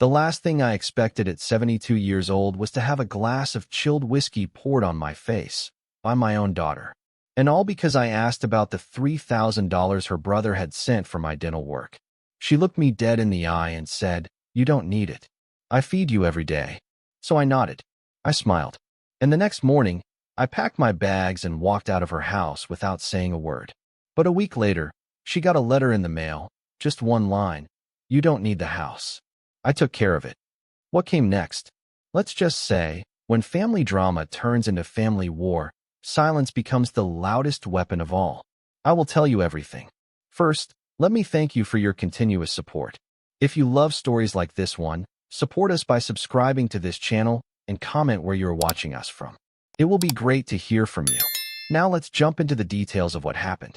The last thing I expected at 72 years old was to have a glass of chilled whiskey poured on my face by my own daughter. And all because I asked about the $3,000 her brother had sent for my dental work. She looked me dead in the eye and said, "You don't need it. I feed you every day." So I nodded. I smiled. And the next morning, I packed my bags and walked out of her house without saying a word. But a week later, she got a letter in the mail, just one line: "You don't need the house." I took care of it. What came next? Let's just say, when family drama turns into family war, silence becomes the loudest weapon of all. I will tell you everything. First, let me thank you for your continuous support. If you love stories like this one, support us by subscribing to this channel and comment where you're watching us from. It will be great to hear from you. Now let's jump into the details of what happened.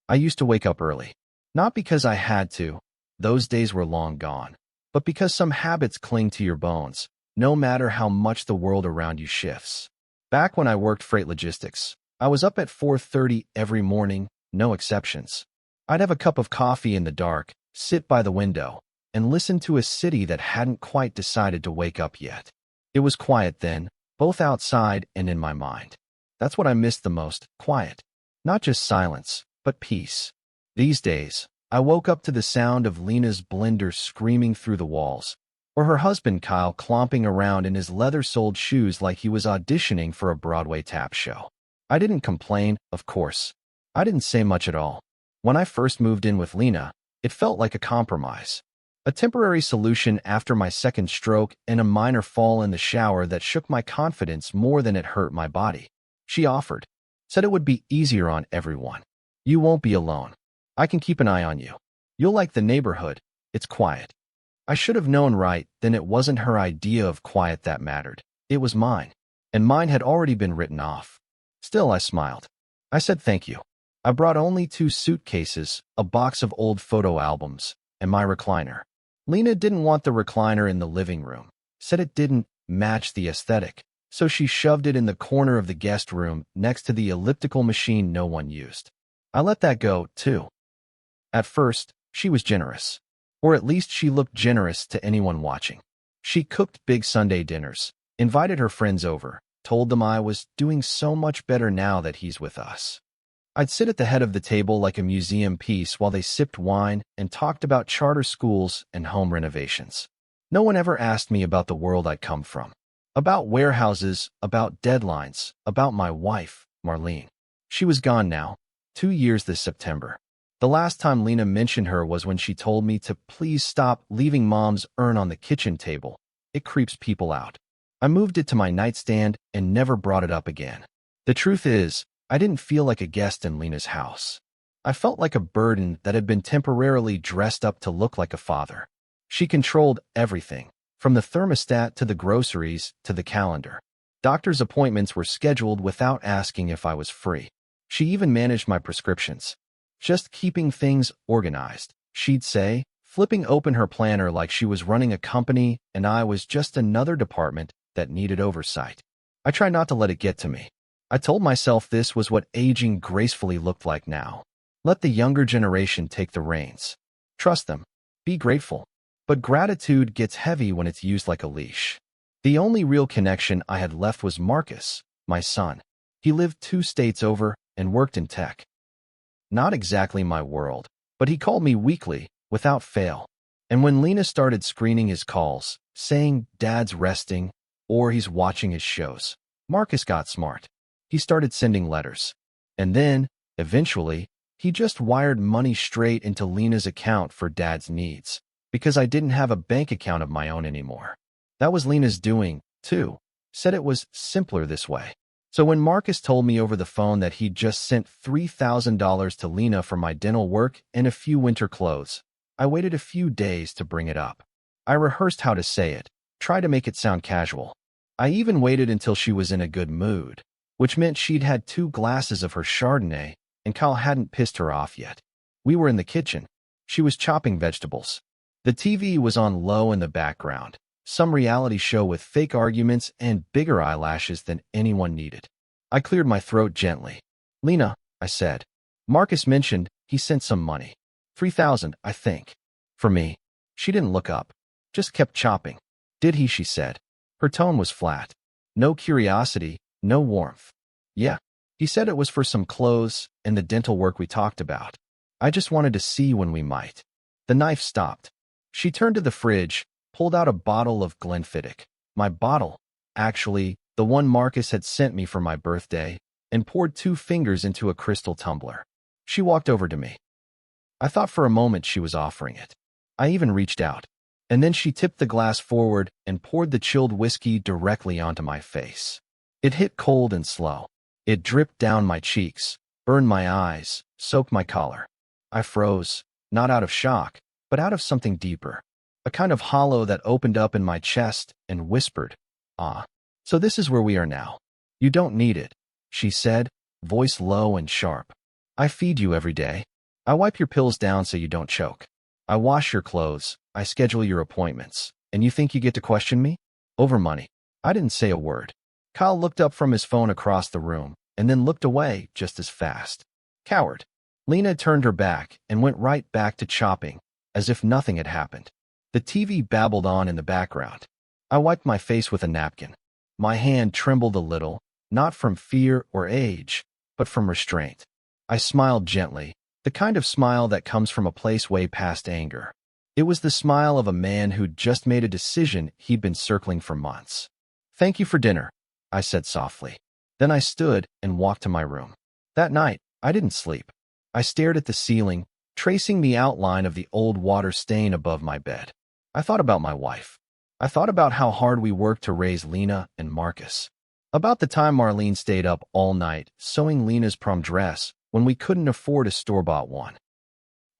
I used to wake up early. Not because I had to, those days were long gone, but because some habits cling to your bones, no matter how much the world around you shifts. Back when I worked freight logistics, I was up at 4:30 every morning, no exceptions. I'd have a cup of coffee in the dark, sit by the window, and listen to a city that hadn't quite decided to wake up yet. It was quiet then, both outside and in my mind. That's what I missed the most, quiet. Not just silence, but peace. These days, I woke up to the sound of Lena's blender screaming through the walls, or her husband Kyle clomping around in his leather-soled shoes like he was auditioning for a Broadway tap show. I didn't complain, of course. I didn't say much at all. When I first moved in with Lena, it felt like a compromise. A temporary solution after my second stroke and a minor fall in the shower that shook my confidence more than it hurt my body. She offered, said it would be easier on everyone. "You won't be alone. I can keep an eye on you. You'll like the neighborhood. It's quiet." I should have known right then it wasn't her idea of quiet that mattered. It was mine, and mine had already been written off. Still, I smiled. I said thank you. I brought only 2 suitcases, a box of old photo albums, and my recliner. Lena didn't want the recliner in the living room, said it didn't match the aesthetic, so she shoved it in the corner of the guest room next to the elliptical machine no one used. I let that go, too. At first, she was generous. Or at least she looked generous to anyone watching. She cooked big Sunday dinners, invited her friends over, told them I was doing so much better now that he's with us. I'd sit at the head of the table like a museum piece while they sipped wine and talked about charter schools and home renovations. No one ever asked me about the world I'd come from. About warehouses, about deadlines, about my wife, Marlene. She was gone now, 2 years this September. The last time Lena mentioned her was when she told me to please stop leaving Mom's urn on the kitchen table. It creeps people out. I moved it to my nightstand and never brought it up again. The truth is, I didn't feel like a guest in Lena's house. I felt like a burden that had been temporarily dressed up to look like a father. She controlled everything, from the thermostat to the groceries to the calendar. Doctor's appointments were scheduled without asking if I was free. She even managed my prescriptions. Just keeping things organized, she'd say, flipping open her planner like she was running a company and I was just another department that needed oversight. I tried not to let it get to me. I told myself this was what aging gracefully looked like now. Let the younger generation take the reins. Trust them. Be grateful. But gratitude gets heavy when it's used like a leash. The only real connection I had left was Marcus, my son. He lived 2 states over and worked in tech. Not exactly my world, but he called me weekly, without fail. And when Lena started screening his calls, saying Dad's resting or he's watching his shows, Marcus got smart. He started sending letters. And then, eventually, he just wired money straight into Lena's account for Dad's needs, because I didn't have a bank account of my own anymore. That was Lena's doing, too. Said it was simpler this way. So when Marcus told me over the phone that he'd just sent $3,000 to Lena for my dental work and a few winter clothes, I waited a few days to bring it up. I rehearsed how to say it, tried to make it sound casual. I even waited until she was in a good mood, which meant she'd had 2 glasses of her Chardonnay and Kyle hadn't pissed her off yet. We were in the kitchen. She was chopping vegetables. The TV was on low in the background. Some reality show with fake arguments and bigger eyelashes than anyone needed. I cleared my throat gently. "Lena," I said. "Marcus mentioned he sent some money. $3,000, I think. For me." She didn't look up. Just kept chopping. Did he? She said. Her tone was flat. No curiosity, no warmth. Yeah. He said it was for some clothes and the dental work we talked about. I just wanted to see when we might. The knife stopped. She turned to the fridge, pulled out a bottle of Glenfiddich. My bottle, actually, the one Marcus had sent me for my birthday, and poured 2 fingers into a crystal tumbler. She walked over to me. I thought for a moment she was offering it. I even reached out. And then she tipped the glass forward and poured the chilled whiskey directly onto my face. It hit cold and slow. It dripped down my cheeks, burned my eyes, soaked my collar. I froze, not out of shock, but out of something deeper. A kind of hollow that opened up in my chest and whispered, "Ah, so this is where we are now. You don't need it," she said, voice low and sharp. "I feed you every day. I wipe your pills down so you don't choke. I wash your clothes. I schedule your appointments. And you think you get to question me? Over money." I didn't say a word. Kyle looked up from his phone across the room and then looked away just as fast. Coward. Lena turned her back and went right back to chopping, as if nothing had happened. The TV babbled on in the background. I wiped my face with a napkin. My hand trembled a little, not from fear or age, but from restraint. I smiled gently, the kind of smile that comes from a place way past anger. It was the smile of a man who'd just made a decision he'd been circling for months. "Thank you for dinner," I said softly. Then I stood and walked to my room. That night, I didn't sleep. I stared at the ceiling, tracing the outline of the old water stain above my bed. I thought about my wife. I thought about how hard we worked to raise Lena and Marcus. About the time Marlene stayed up all night sewing Lena's prom dress when we couldn't afford a store-bought one.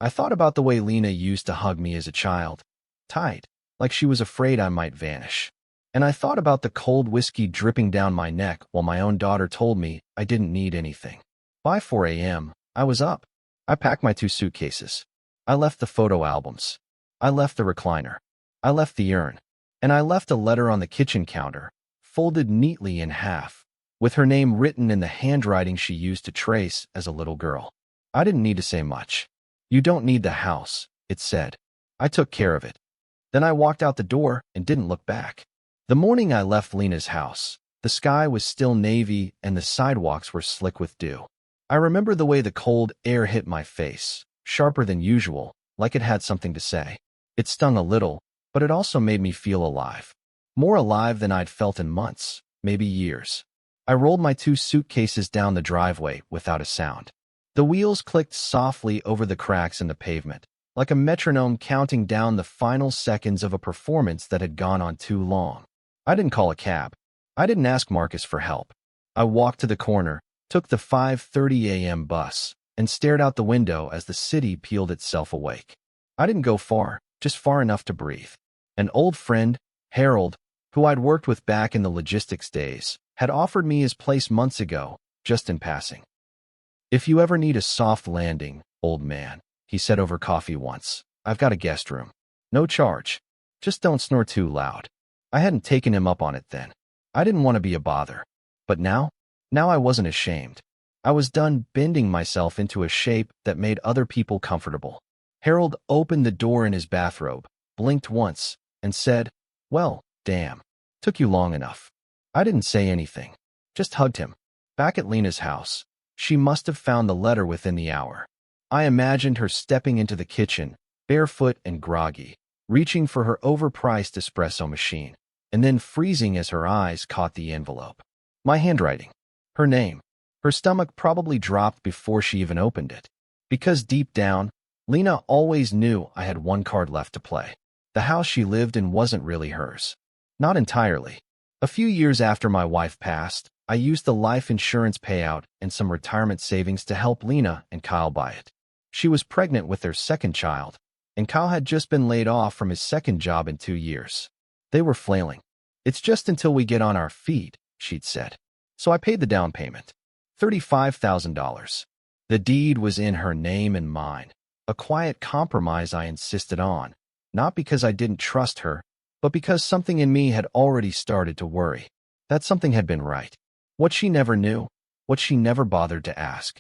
I thought about the way Lena used to hug me as a child, tight, like she was afraid I might vanish. And I thought about the cold whiskey dripping down my neck while my own daughter told me I didn't need anything. By 4 a.m., I was up. I packed my 2 suitcases. I left the photo albums. I left the recliner. I left the urn. And I left a letter on the kitchen counter, folded neatly in half, with her name written in the handwriting she used to trace as a little girl. I didn't need to say much. "You don't need the house," it said. I took care of it. Then I walked out the door and didn't look back. The morning I left Lena's house, the sky was still navy and the sidewalks were slick with dew. I remember the way the cold air hit my face, sharper than usual, like it had something to say. It stung a little, but it also made me feel alive. More alive than I'd felt in months, maybe years. I rolled my 2 suitcases down the driveway without a sound. The wheels clicked softly over the cracks in the pavement, like a metronome counting down the final seconds of a performance that had gone on too long. I didn't call a cab. I didn't ask Marcus for help. I walked to the corner, took the 5:30 a.m. bus, and stared out the window as the city peeled itself awake. I didn't go far, just far enough to breathe. An old friend, Harold, who I'd worked with back in the logistics days, had offered me his place months ago, just in passing. "If you ever need a soft landing, old man," he said over coffee once, "I've got a guest room. No charge. Just don't snore too loud." I hadn't taken him up on it then. I didn't want to be a bother. But now I wasn't ashamed. I was done bending myself into a shape that made other people comfortable. Harold opened the door in his bathrobe, blinked once, and said, "Well, damn. Took you long enough." I didn't say anything. Just hugged him. Back at Lena's house, she must have found the letter within the hour. I imagined her stepping into the kitchen, barefoot and groggy, reaching for her overpriced espresso machine, and then freezing as her eyes caught the envelope. My handwriting. Her name. Her stomach probably dropped before she even opened it. Because deep down, Lena always knew I had one card left to play. The house she lived in wasn't really hers. Not entirely. A few years after my wife passed, I used the life insurance payout and some retirement savings to help Lena and Kyle buy it. She was pregnant with their second child, and Kyle had just been laid off from his second job in 2 years. They were flailing. "It's just until we get on our feet," she'd said. So I paid the down payment. $35,000. The deed was in her name and mine. A quiet compromise I insisted on, not because I didn't trust her, but because something in me had already started to worry. That something had been right. What she never knew, what she never bothered to ask,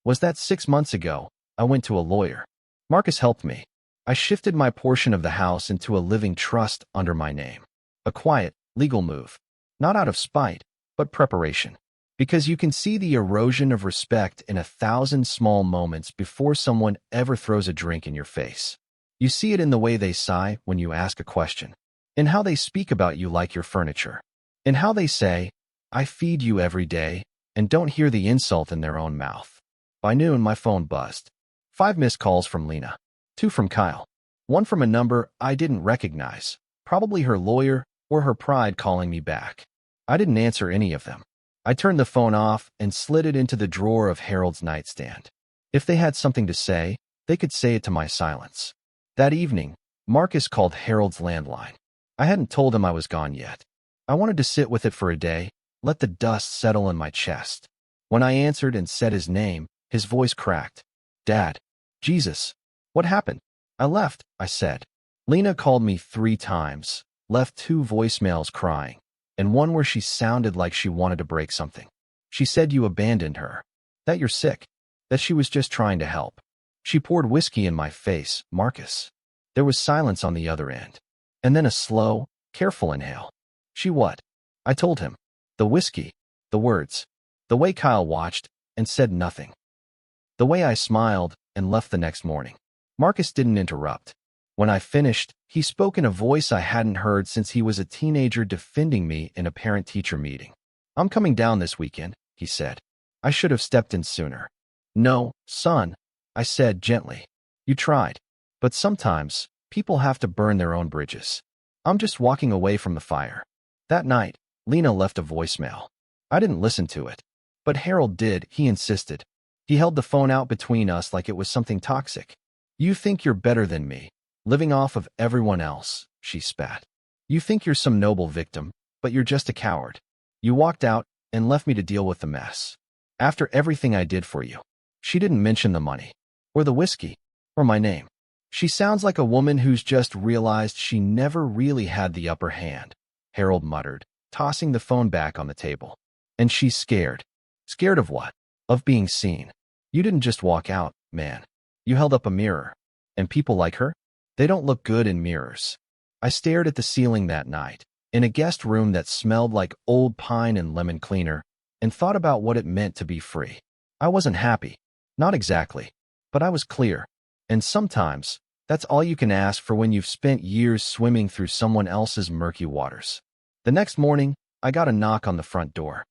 was that 6 months ago, I went to a lawyer. Marcus helped me. I shifted my portion of the house into a living trust under my name. A quiet, legal move. Not out of spite, but preparation. Because you can see the erosion of respect in 1,000 small moments before someone ever throws a drink in your face. You see it in the way they sigh when you ask a question, in how they speak about you like your furniture, in how they say, "I feed you every day," and don't hear the insult in their own mouth. By noon, my phone buzzed. 5 missed calls from Lena. 2 from Kyle. 1 from a number I didn't recognize, probably her lawyer or her pride calling me back. I didn't answer any of them. I turned the phone off and slid it into the drawer of Harold's nightstand. If they had something to say, they could say it to my silence. That evening, Marcus called Harold's landline. I hadn't told him I was gone yet. I wanted to sit with it for a day, let the dust settle in my chest. When I answered and said his name, his voice cracked. "Dad." "Jesus. What happened?" "I left," I said. Lena called me 3 times, left 2 voicemails crying, and one where she sounded like she wanted to break something. She said you abandoned her, that you're sick, that she was just trying to help. She poured whiskey in my face, "Marcus." There was silence on the other end, and then a slow, careful inhale. "She what?" I told him. The whiskey, the words, the way Kyle watched and said nothing. The way I smiled and left the next morning. Marcus didn't interrupt. When I finished, he spoke in a voice I hadn't heard since he was a teenager defending me in a parent-teacher meeting. "I'm coming down this weekend," he said. I should have stepped in sooner. "No, son," I said gently. "You tried. But sometimes, people have to burn their own bridges. I'm just walking away from the fire." That night, Lena left a voicemail. I didn't listen to it. But Harold did, he insisted. He held the phone out between us like it was something toxic. "You think you're better than me, living off of everyone else," she spat. "You think you're some noble victim, but you're just a coward. You walked out and left me to deal with the mess. After everything I did for you." She didn't mention the money, or the whiskey, or my name. She sounds like a woman who's just realized she never really had the upper hand, Harold muttered, tossing the phone back on the table. "And she's scared." "Scared of what?" "Of being seen. You didn't just walk out, man. You held up a mirror. And people like her? They don't look good in mirrors." I stared at the ceiling that night, in a guest room that smelled like old pine and lemon cleaner, and thought about what it meant to be free. I wasn't happy. Not exactly. But I was clear. And sometimes, that's all you can ask for when you've spent years swimming through someone else's murky waters. The next morning, I got a knock on the front door.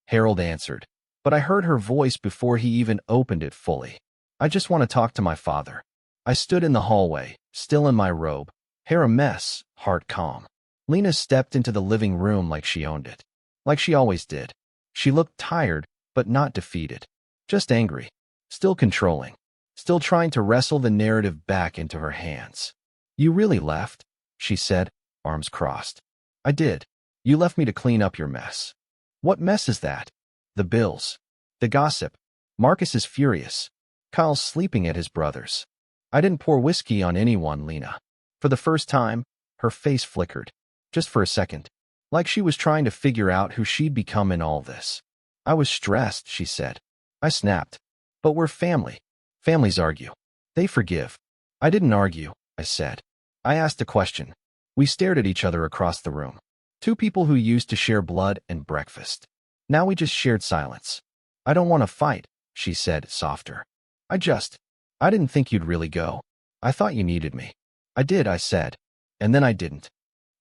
Harold answered, but I heard her voice before he even opened it fully. "I just want to talk to my father." I stood in the hallway, still in my robe, hair a mess, heart calm. Lena stepped into the living room like she owned it. Like she always did. She looked tired, but not defeated. Just angry. Still controlling. Still trying to wrestle the narrative back into her hands. "You really left?" she said, arms crossed. "I did. You left me to clean up your mess." "What mess is that?" "The bills. The gossip. Marcus is furious. Kyle's sleeping at his brother's." "I didn't pour whiskey on anyone, Lena." For the first time, her face flickered. Just for a second. Like she was trying to figure out who she'd become in all this. "I was stressed," she said. I snapped. "But we're family. Families argue. They forgive." "I didn't argue," I said. I asked a question. We stared at each other across the room. 2 people who used to share blood and breakfast. Now we just shared silence. "I don't want to fight," she said, softer. I didn't think you'd really go. I thought you needed me." "I did," I said. "And then I didn't."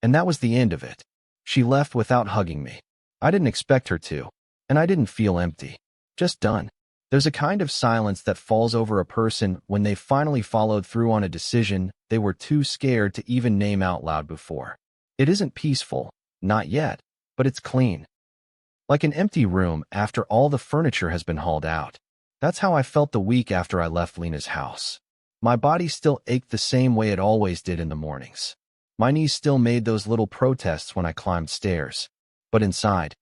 And that was the end of it. She left without hugging me. I didn't expect her to. And I didn't feel empty. Just done. There's a kind of silence that falls over a person when they finally followed through on a decision they were too scared to even name out loud before. It isn't peaceful, not yet, but it's clean. Like an empty room after all the furniture has been hauled out. That's how I felt the week after I left Lena's house. My body still ached the same way it always did in the mornings. My knees still made those little protests when I climbed stairs. But inside,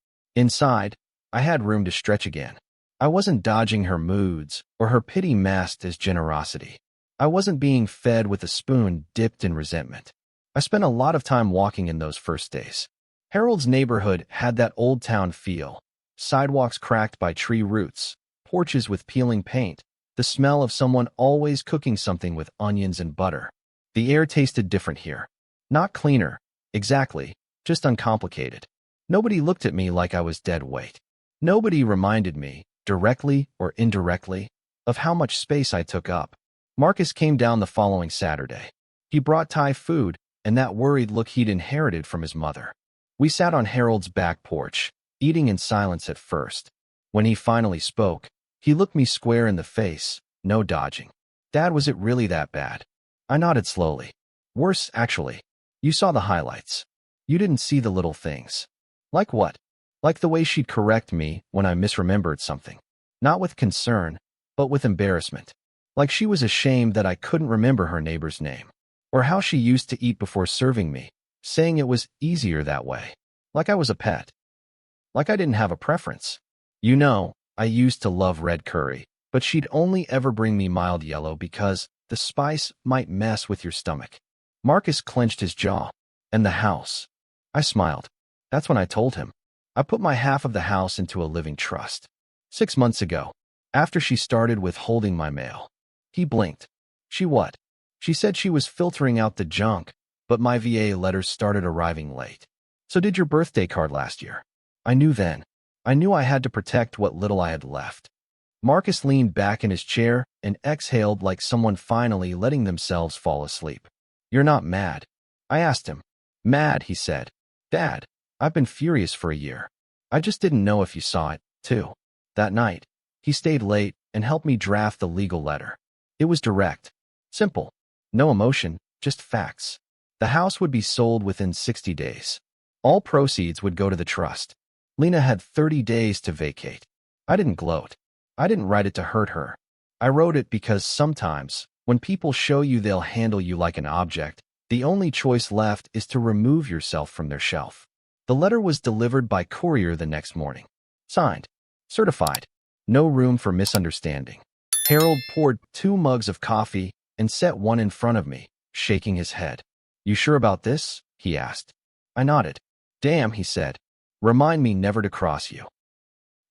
I had room to stretch again. I wasn't dodging her moods or her pity masked as generosity. I wasn't being fed with a spoon dipped in resentment. I spent a lot of time walking in those first days. Harold's neighborhood had that old town feel. Sidewalks cracked by tree roots, porches with peeling paint, the smell of someone always cooking something with onions and butter. The air tasted different here. Not cleaner, exactly, just uncomplicated. Nobody looked at me like I was dead weight. Nobody reminded me, directly or indirectly, of how much space I took up. Marcus came down the following Saturday. He brought Thai food and that worried look he'd inherited from his mother. We sat on Harold's back porch, eating in silence at first. When he finally spoke, he looked me square in the face, no dodging. "Dad, was it really that bad?" I nodded slowly. "Worse, actually. You saw the highlights. You didn't see the little things." "Like what?" "Like the way she'd correct me when I misremembered something. Not with concern, but with embarrassment. Like she was ashamed that I couldn't remember her neighbor's name. Or how she used to eat before serving me, saying it was easier that way. Like I was a pet. Like I didn't have a preference. You know, I used to love red curry, but she'd only ever bring me mild yellow because the spice might mess with your stomach." Marcus clenched his jaw. "And the house." I smiled. That's when I told him. I put my half of the house into a living trust. 6 months ago, after she started withholding my mail. He blinked. "She what?" "She said she was filtering out the junk, but my VA letters started arriving late." "So did your birthday card last year." I knew then. I knew I had to protect what little I had left. Marcus leaned back in his chair and exhaled like someone finally letting themselves fall asleep. "You're not mad?" I asked him. "Mad," he said. "Dad, I've been furious for a year. I just didn't know if you saw it, too." That night, he stayed late and helped me draft the legal letter. It was direct. Simple. No emotion, just facts. The house would be sold within 60 days. All proceeds would go to the trust. Lena had 30 days to vacate. I didn't gloat. I didn't write it to hurt her. I wrote it because sometimes, when people show you they'll handle you like an object, the only choice left is to remove yourself from their shelf. The letter was delivered by courier the next morning. Signed. Certified. No room for misunderstanding. Harold poured 2 mugs of coffee and set one in front of me, shaking his head. "You sure about this?" he asked. I nodded. "Damn," he said. "Remind me never to cross you."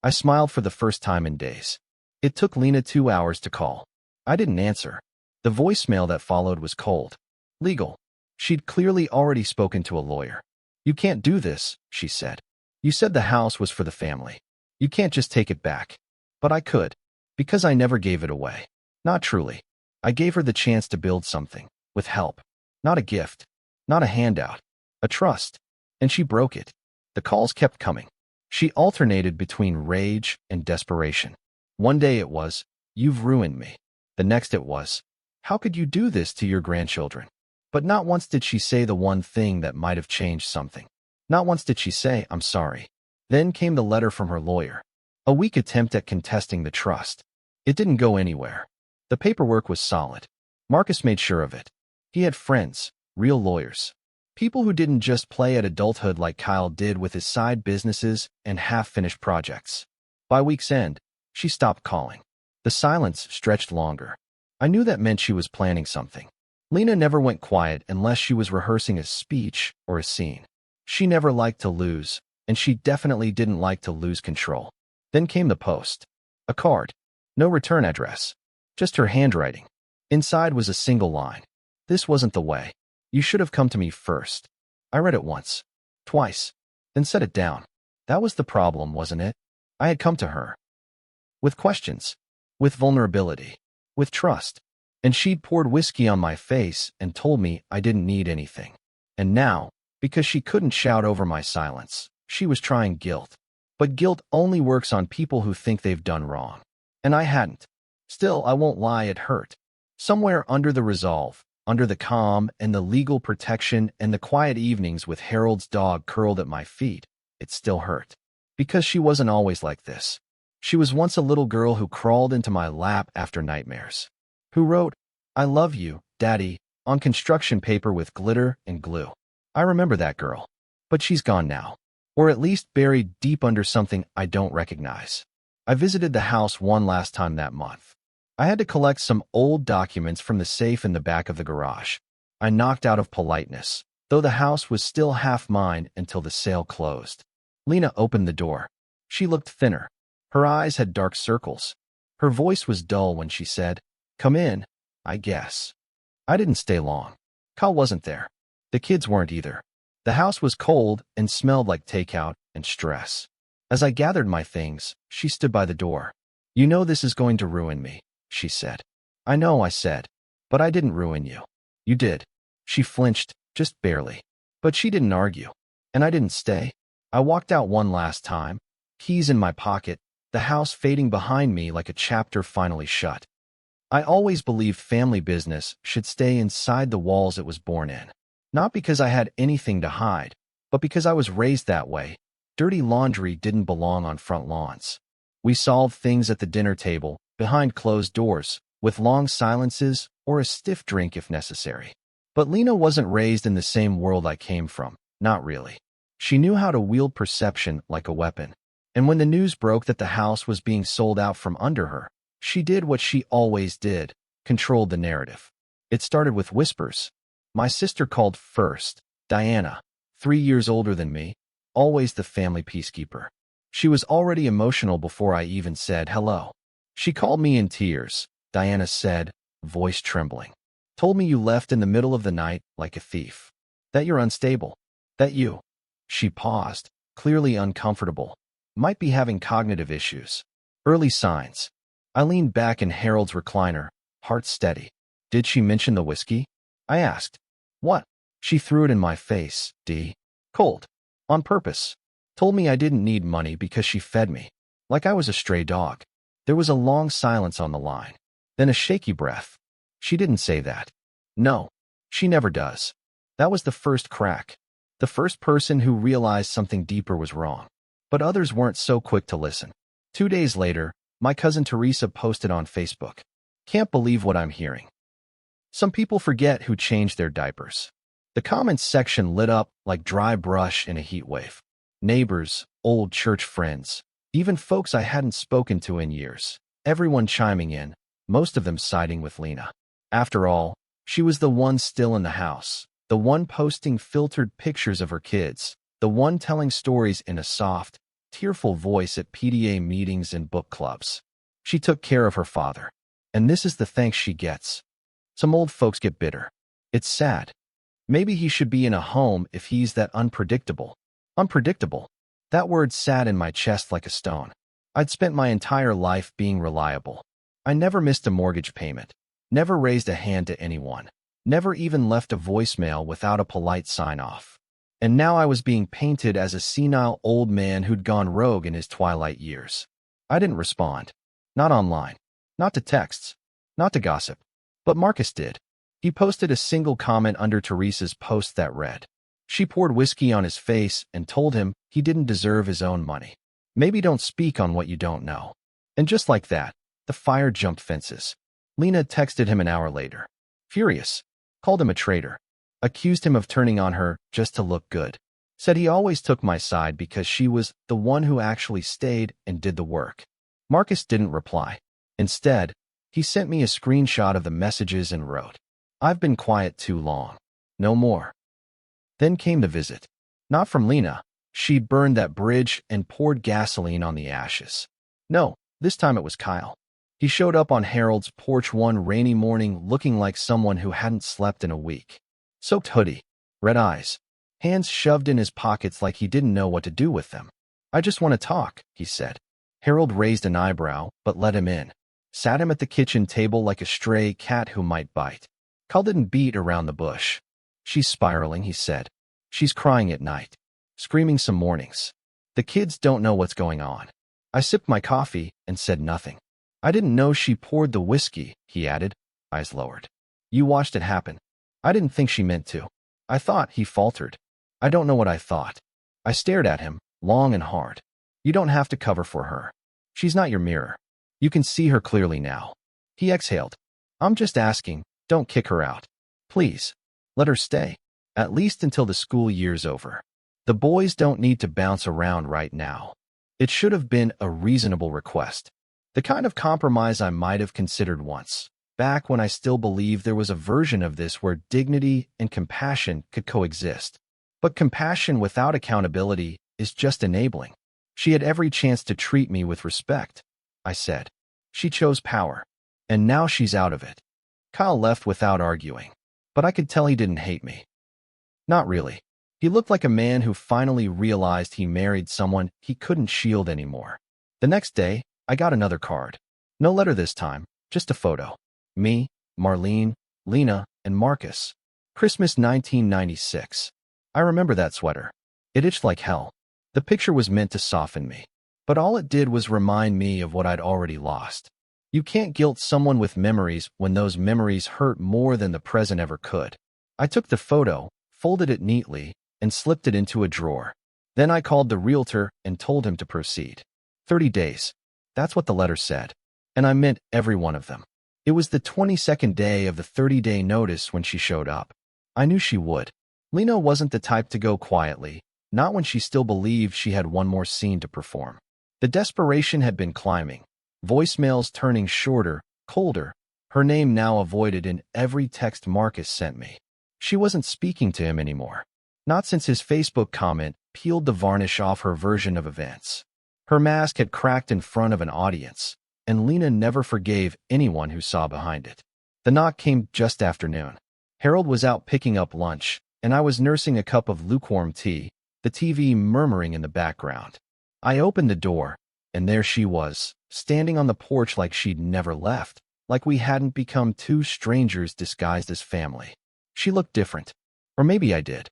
I smiled for the first time in days. It took Lena 2 hours to call. I didn't answer. The voicemail that followed was cold. Legal. She'd clearly already spoken to a lawyer. "You can't do this," she said. "You said the house was for the family. You can't just take it back." But I could. Because I never gave it away. Not truly. I gave her the chance to build something. With help. Not a gift. Not a handout. A trust. And she broke it. The calls kept coming. She alternated between rage and desperation. One day it was, "You've ruined me." The next it was, "How could you do this to your grandchildren?" But not once did she say the one thing that might have changed something. Not once did she say, "I'm sorry." Then came the letter from her lawyer. A weak attempt at contesting the trust. It didn't go anywhere. The paperwork was solid. Marcus made sure of it. He had friends, real lawyers. People who didn't just play at adulthood like Kyle did with his side businesses and half-finished projects. By week's end, she stopped calling. The silence stretched longer. I knew that meant she was planning something. Lena never went quiet unless she was rehearsing a speech or a scene. She never liked to lose, and she definitely didn't like to lose control. Then came the post. A card. No return address. Just her handwriting. Inside was a single line. "This wasn't the way. You should have come to me first." I read it once. Twice. Then set it down. That was the problem, wasn't it? I had come to her. With questions. With vulnerability. With trust. And she'd poured whiskey on my face and told me I didn't need anything. And now, because she couldn't shout over my silence, she was trying guilt. But guilt only works on people who think they've done wrong. And I hadn't. Still, I won't lie, it hurt. Somewhere under the resolve, under the calm and the legal protection and the quiet evenings with Harold's dog curled at my feet, it still hurt. Because she wasn't always like this. She was once a little girl who crawled into my lap after nightmares. Who wrote, "I love you, Daddy," on construction paper with glitter and glue. I remember that girl. But she's gone now. Or at least buried deep under something I don't recognize. I visited the house one last time that month. I had to collect some old documents from the safe in the back of the garage. I knocked out of politeness, though the house was still half mine until the sale closed. Lena opened the door. She looked thinner. Her eyes had dark circles. Her voice was dull when she said, "Come in, I guess." I didn't stay long. Kyle wasn't there. The kids weren't either. The house was cold and smelled like takeout and stress. As I gathered my things, she stood by the door. "You know this is going to ruin me," she said. "I know," I said. "But I didn't ruin you." "You did." She flinched, just barely. But she didn't argue. And I didn't stay. I walked out one last time, keys in my pocket, the house fading behind me like a chapter finally shut. I always believed family business should stay inside the walls it was born in. Not because I had anything to hide, but because I was raised that way. Dirty laundry didn't belong on front lawns. We solved things at the dinner table, behind closed doors, with long silences or a stiff drink if necessary. But Lena wasn't raised in the same world I came from, not really. She knew how to wield perception like a weapon. And when the news broke that the house was being sold out from under her, she did what she always did, controlled the narrative. It started with whispers. My sister called first, Diana, 3 years older than me, always the family peacekeeper. She was already emotional before I even said hello. She called me in tears, Diana said, voice trembling. "Told me you left in the middle of the night like a thief. That you're unstable. That you—" She paused, clearly uncomfortable. "Might be having cognitive issues. Early signs." I leaned back in Harold's recliner, heart steady. "Did she mention the whiskey?" I asked. "What?" She threw it in my face, cold. On purpose. Told me I didn't need money because she fed me. Like I was a stray dog. There was a long silence on the line. Then a shaky breath. "She didn't say that." "No. She never does." That was the first crack. The first person who realized something deeper was wrong. But others weren't so quick to listen. 2 days later, my cousin Teresa posted on Facebook. "Can't believe what I'm hearing. Some people forget who changed their diapers." The comments section lit up like dry brush in a heat wave. Neighbors, old church friends, even folks I hadn't spoken to in years. Everyone chiming in, most of them siding with Lena. After all, she was the one still in the house, the one posting filtered pictures of her kids, the one telling stories in a soft, tearful voice at PTA meetings and book clubs. She took care of her father. And this is the thanks she gets. Some old folks get bitter. It's sad. Maybe he should be in a home if he's that unpredictable. Unpredictable. That word sat in my chest like a stone. I'd spent my entire life being reliable. I never missed a mortgage payment. Never raised a hand to anyone. Never even left a voicemail without a polite sign-off. And now I was being painted as a senile old man who'd gone rogue in his twilight years. I didn't respond. Not online. Not to texts. Not to gossip. But Marcus did. He posted a single comment under Teresa's post that read, "She poured whiskey on his face and told him he didn't deserve his own money. Maybe don't speak on what you don't know." And just like that, the fire jumped fences. Lena texted him an hour later. Furious. Called him a traitor. Accused him of turning on her just to look good. Said he always took my side because she was the one who actually stayed and did the work. Marcus didn't reply. Instead, he sent me a screenshot of the messages and wrote, "I've been quiet too long. No more." Then came the visit. Not from Lena. She burned that bridge and poured gasoline on the ashes. No, this time it was Kyle. He showed up on Harold's porch one rainy morning looking like someone who hadn't slept in a week. Soaked hoodie, red eyes, hands shoved in his pockets like he didn't know what to do with them. "I just want to talk," he said. Harold raised an eyebrow, but let him in. Sat him at the kitchen table like a stray cat who might bite. Kyle didn't beat around the bush. "She's spiraling," he said. "She's crying at night. Screaming some mornings. The kids don't know what's going on." I sipped my coffee and said nothing. "I didn't know she poured the whiskey," he added, eyes lowered. "You watched it happen." "I didn't think she meant to. I thought," he faltered. "I don't know what I thought." I stared at him, long and hard. "You don't have to cover for her. She's not your mirror. You can see her clearly now." He exhaled. "I'm just asking, don't kick her out. Please. Let her stay. At least until the school year's over. The boys don't need to bounce around right now." It should have been a reasonable request. The kind of compromise I might have considered once, back when I still believed there was a version of this where dignity and compassion could coexist. But compassion without accountability is just enabling. "She had every chance to treat me with respect," I said. She chose power. And now she's out of it. Kyle left without arguing. But I could tell he didn't hate me. Not really. He looked like a man who finally realized he married someone he couldn't shield anymore. The next day, I got another card. No letter this time, just a photo. Me, Marlene, Lena, and Marcus. Christmas 1996. I remember that sweater. It itched like hell. The picture was meant to soften me. But all it did was remind me of what I'd already lost. You can't guilt someone with memories when those memories hurt more than the present ever could. I took the photo, folded it neatly, and slipped it into a drawer. Then I called the realtor and told him to proceed. 30 days. That's what the letter said. And I meant every one of them. It was the 22nd day of the 30-day notice when she showed up. I knew she would. Lena wasn't the type to go quietly, not when she still believed she had one more scene to perform. The desperation had been climbing, voicemails turning shorter, colder, her name now avoided in every text Marcus sent me. She wasn't speaking to him anymore. Not since his Facebook comment peeled the varnish off her version of events. Her mask had cracked in front of an audience, and Lena never forgave anyone who saw behind it. The knock came just after noon. Harold was out picking up lunch, and I was nursing a cup of lukewarm tea, the TV murmuring in the background. I opened the door, and there she was, standing on the porch like she'd never left, like we hadn't become two strangers disguised as family. She looked different. Or maybe I did.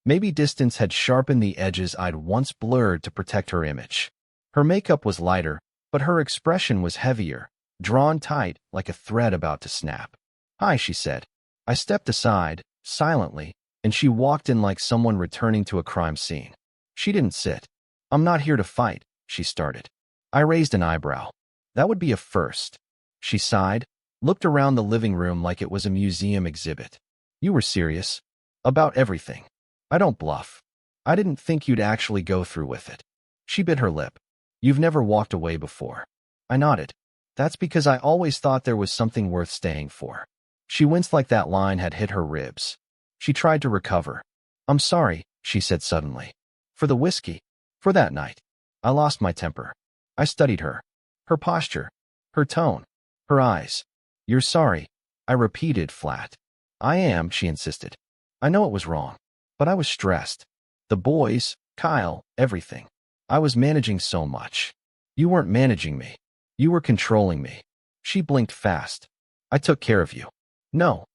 Maybe distance had sharpened the edges I'd once blurred to protect her image. Her makeup was lighter, but her expression was heavier, drawn tight like a thread about to snap. "Hi," she said. I stepped aside, silently, and she walked in like someone returning to a crime scene. She didn't sit. "I'm not here to fight," she started. I raised an eyebrow. That would be a first. She sighed, looked around the living room like it was a museum exhibit. "You were serious? About everything. I don't bluff. I didn't think you'd actually go through with it." She bit her lip. "You've never walked away before." I nodded. "That's because I always thought there was something worth staying for." She winced like that line had hit her ribs. She tried to recover. "I'm sorry," she said suddenly. "For the whiskey. For that night." I lost my temper. I studied her. Her posture. Her tone. Her eyes. "You're sorry," I repeated flat. "I am," she insisted. I know it was wrong. But I was stressed. The boys, Kyle, everything. I was managing so much. "You weren't managing me. You were controlling me." She blinked fast. "I took care of you." "No,"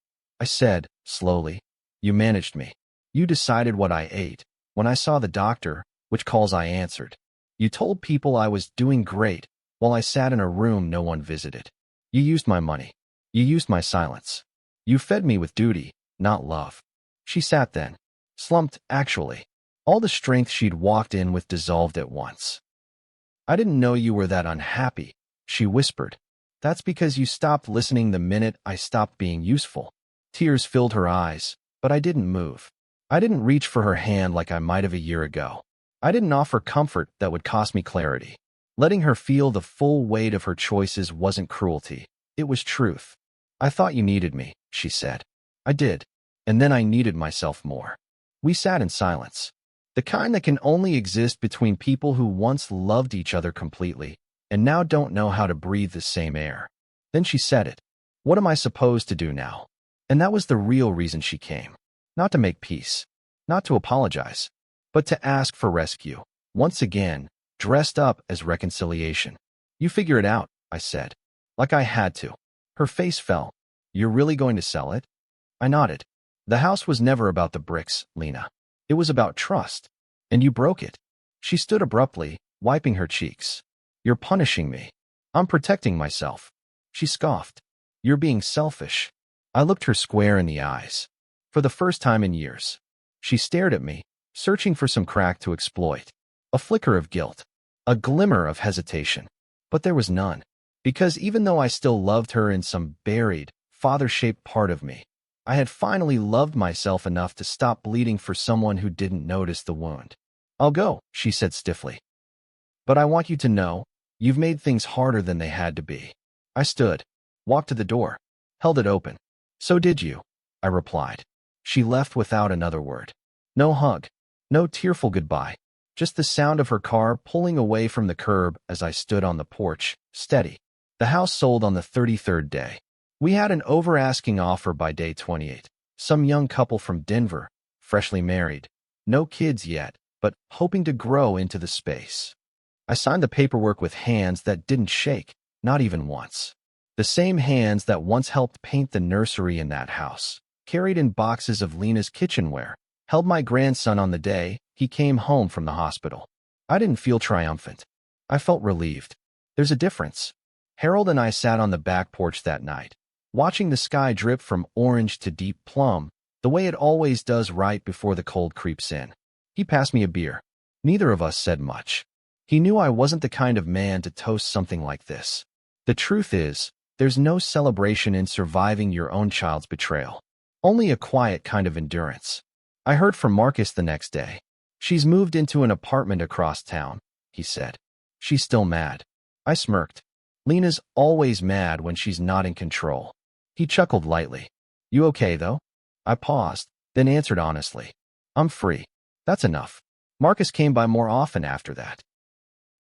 I said, slowly. "You managed me. You decided what I ate. When I saw the doctor, which calls I answered. You told people I was doing great while I sat in a room no one visited. You used my money. You used my silence. You fed me with duty, not love." She sat then. Slumped, actually. All the strength she'd walked in with dissolved at once. "I didn't know you were that unhappy," she whispered. "That's because you stopped listening the minute I stopped being useful." Tears filled her eyes, but I didn't move. I didn't reach for her hand like I might have a year ago. I didn't offer comfort that would cost me clarity. Letting her feel the full weight of her choices wasn't cruelty. It was truth. "I thought you needed me," she said. "I did. And then I needed myself more." We sat in silence. The kind that can only exist between people who once loved each other completely and now don't know how to breathe the same air. Then she said it. "What am I supposed to do now?" And that was the real reason she came. Not to make peace. Not to apologize. But to ask for rescue. Once again, dressed up as reconciliation. "You figure it out," I said. Like I had to. Her face fell. "You're really going to sell it?" I nodded. "The house was never about the bricks, Lena. It was about trust. And you broke it." She stood abruptly, wiping her cheeks. "You're punishing me." "I'm protecting myself." She scoffed. "You're being selfish." I looked her square in the eyes. For the first time in years. She stared at me, searching for some crack to exploit. A flicker of guilt. A glimmer of hesitation. But there was none. Because even though I still loved her in some buried, father-shaped part of me, I had finally loved myself enough to stop bleeding for someone who didn't notice the wound. "I'll go," she said stiffly. "But I want you to know, you've made things harder than they had to be." I stood, walked to the door, held it open. "So did you," I replied. She left without another word. No hug, no tearful goodbye, just the sound of her car pulling away from the curb as I stood on the porch, steady. The house sold on the 33rd day. We had an over-asking offer by day 28. Some young couple from Denver, freshly married, no kids yet, but hoping to grow into the space. I signed the paperwork with hands that didn't shake, not even once. The same hands that once helped paint the nursery in that house, carried in boxes of Lena's kitchenware, held my grandson on the day he came home from the hospital. I didn't feel triumphant. I felt relieved. There's a difference. Harold and I sat on the back porch that night, watching the sky drip from orange to deep plum, the way it always does right before the cold creeps in. He passed me a beer. Neither of us said much. He knew I wasn't the kind of man to toast something like this. The truth is, there's no celebration in surviving your own child's betrayal. Only a quiet kind of endurance. I heard from Marcus the next day. She's moved into an apartment across town, he said. She's still mad. I smirked. Lena's always mad when she's not in control. He chuckled lightly. You okay, though? I paused, then answered honestly. I'm free. That's enough. Marcus came by more often after that.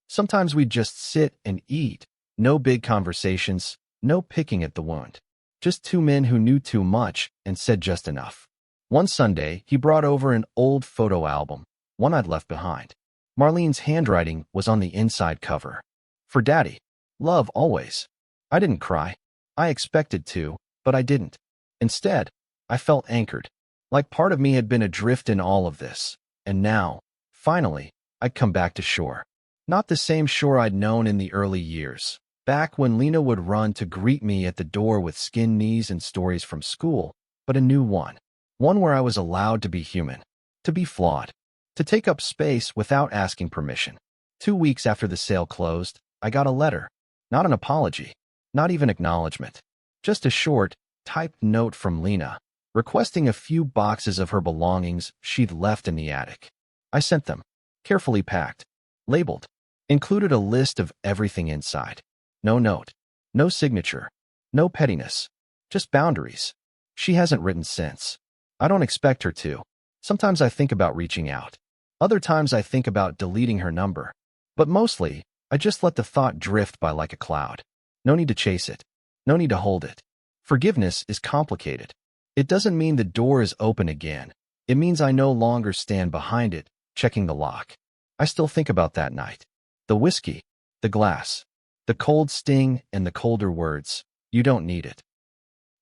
Sometimes we'd just sit and eat. No big conversations, no picking at the wound. Just two men who knew too much and said just enough. One Sunday, he brought over an old photo album, one I'd left behind. Marlene's handwriting was on the inside cover. For Daddy. Love always. I didn't cry. I expected to, but I didn't. Instead, I felt anchored, like part of me had been adrift in all of this. And now, finally, I'd come back to shore. Not the same shore I'd known in the early years, back when Lena would run to greet me at the door with skinned knees and stories from school, but a new one. One where I was allowed to be human, to be flawed, to take up space without asking permission. 2 weeks after the sale closed, I got a letter. Not an apology, not even acknowledgement. Just a short, typed note from Lena, requesting a few boxes of her belongings she'd left in the attic. I sent them, carefully packed, labeled, included a list of everything inside. No note, no signature, no pettiness, just boundaries. She hasn't written since. I don't expect her to. Sometimes I think about reaching out. Other times I think about deleting her number. But mostly, I just let the thought drift by like a cloud. No need to chase it. No need to hold it. Forgiveness is complicated. It doesn't mean the door is open again. It means I no longer stand behind it, checking the lock. I still think about that night. The whiskey, the glass, the cold sting and the colder words. You don't need it.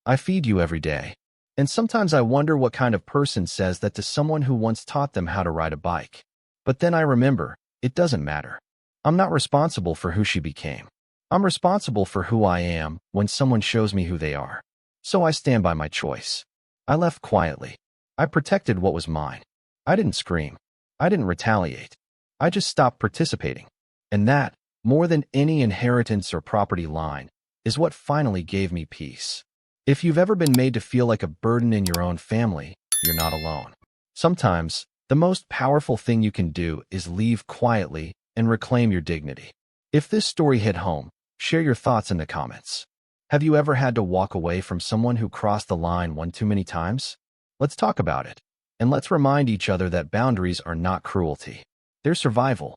I feed you every day. And sometimes I wonder what kind of person says that to someone who once taught them how to ride a bike. But then I remember, it doesn't matter. I'm not responsible for who she became. I'm responsible for who I am when someone shows me who they are. So I stand by my choice. I left quietly. I protected what was mine. I didn't scream. I didn't retaliate. I just stopped participating. And that, more than any inheritance or property line, is what finally gave me peace. If you've ever been made to feel like a burden in your own family, you're not alone. Sometimes, the most powerful thing you can do is leave quietly and reclaim your dignity. If this story hit home, share your thoughts in the comments. Have you ever had to walk away from someone who crossed the line one too many times? Let's talk about it. And let's remind each other that boundaries are not cruelty. They're survival.